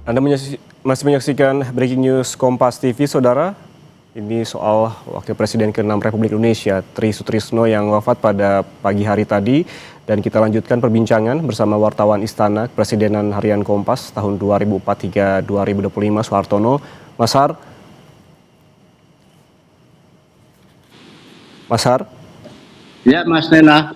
Anda masih menyaksikan Breaking News Kompas TV, Saudara. Ini soal Wakil Presiden ke-6 Republik Indonesia, Tri Sutrisno yang wafat pada pagi hari tadi. Dan kita lanjutkan perbincangan bersama wartawan Istana Kepresidenan Harian Kompas tahun 2004 hingga 2025, Soehartono. Mas Har. Ya, Mas Nena.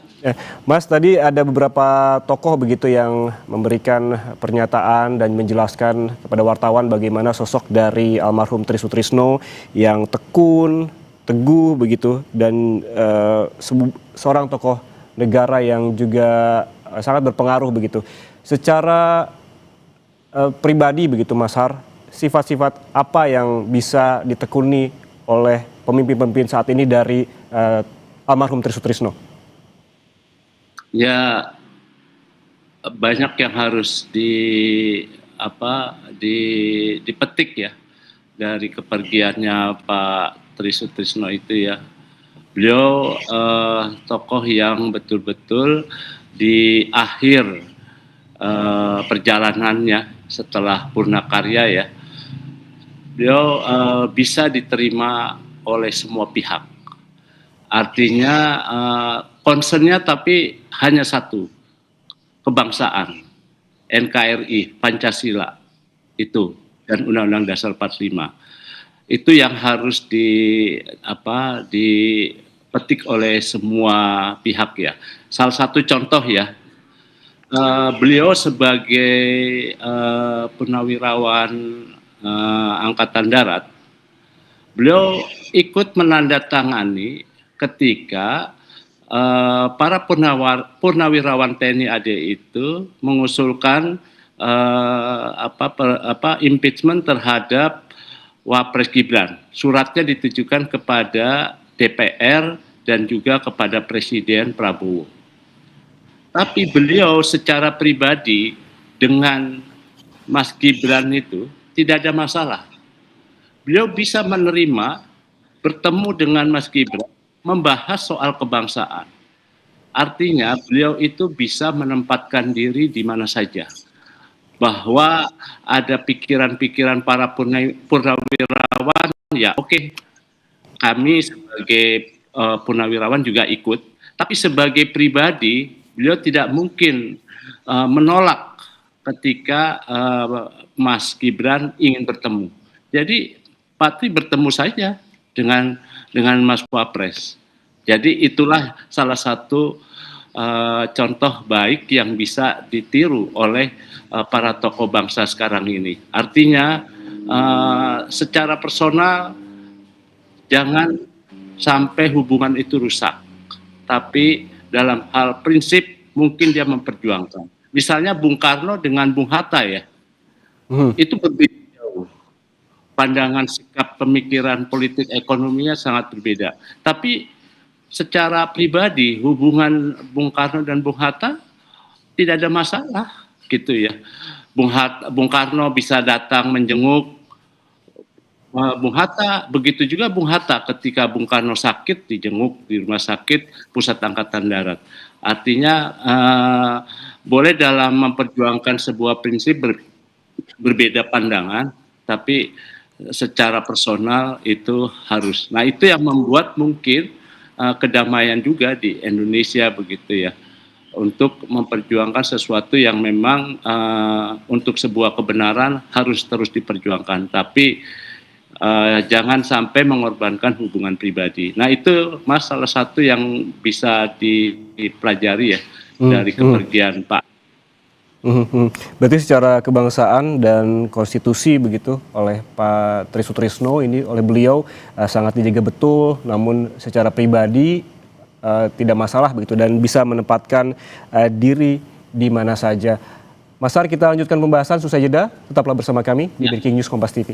Mas, tadi ada beberapa tokoh begitu yang memberikan pernyataan dan menjelaskan kepada wartawan bagaimana sosok dari almarhum Tri Sutrisno yang tekun, teguh begitu, dan seorang tokoh negara yang juga sangat berpengaruh begitu. Secara pribadi begitu, Mas Har, sifat-sifat apa yang bisa ditekuni oleh pemimpin-pemimpin saat ini dari almarhum Tri Sutrisno? Ya, banyak yang harus dipetik ya dari kepergiannya Pak Tri Sutrisno itu ya. Beliau tokoh yang betul-betul di akhir perjalanannya setelah purna karya ya, beliau bisa diterima oleh semua pihak. Artinya concernnya tapi hanya satu, kebangsaan, NKRI, Pancasila itu, dan Undang-Undang Dasar 45. Itu yang harus dipetik oleh semua pihak ya. Salah satu contoh ya, beliau sebagai purnawirawan Angkatan Darat, beliau ikut menandatangani ketika para purnawirawan TNI AD itu mengusulkan impeachment terhadap Wapres Gibran. Suratnya ditujukan kepada DPR dan juga kepada Presiden Prabowo. Tapi beliau secara pribadi dengan Mas Gibran itu tidak ada masalah. Beliau bisa menerima bertemu dengan Mas Gibran, membahas soal kebangsaan. Artinya beliau itu bisa menempatkan diri di mana saja. Bahwa ada pikiran-pikiran para purnawirawan, ya oke, kami sebagai purnawirawan juga ikut. Tapi sebagai pribadi, beliau tidak mungkin menolak ketika Mas Gibran ingin bertemu. Jadi Pak Tri bertemu saja dengan Mas Wapres. Jadi itulah salah satu contoh baik yang bisa ditiru oleh para tokoh bangsa sekarang ini. Artinya secara personal jangan sampai hubungan itu rusak. Tapi dalam hal prinsip mungkin dia memperjuangkan. Misalnya Bung Karno dengan Bung Hatta ya, itu berbeda jauh. Pandangan, sikap, pemikiran, politik, ekonominya sangat berbeda. Tapi secara pribadi hubungan Bung Karno dan Bung Hatta tidak ada masalah gitu ya. Bung Karno bisa datang menjenguk Bung Hatta, begitu juga Bung Hatta ketika Bung Karno sakit dijenguk di rumah sakit Pusat Angkatan Darat. Artinya boleh dalam memperjuangkan sebuah prinsip berbeda pandangan, tapi secara personal itu harus. Nah itu yang membuat mungkin kedamaian juga di Indonesia begitu ya, untuk memperjuangkan sesuatu yang memang untuk sebuah kebenaran harus terus diperjuangkan, tapi jangan sampai mengorbankan hubungan pribadi. Nah itu Mas salah satu yang bisa dipelajari ya dari kepergian Pak. Berarti secara kebangsaan dan konstitusi begitu oleh Pak Tri Sutrisno ini, oleh beliau sangat dijaga betul, namun secara pribadi tidak masalah begitu dan bisa menempatkan diri di mana saja. Mas Har, kita lanjutkan pembahasan usai jeda. Tetaplah bersama kami di Breaking News Kompas TV.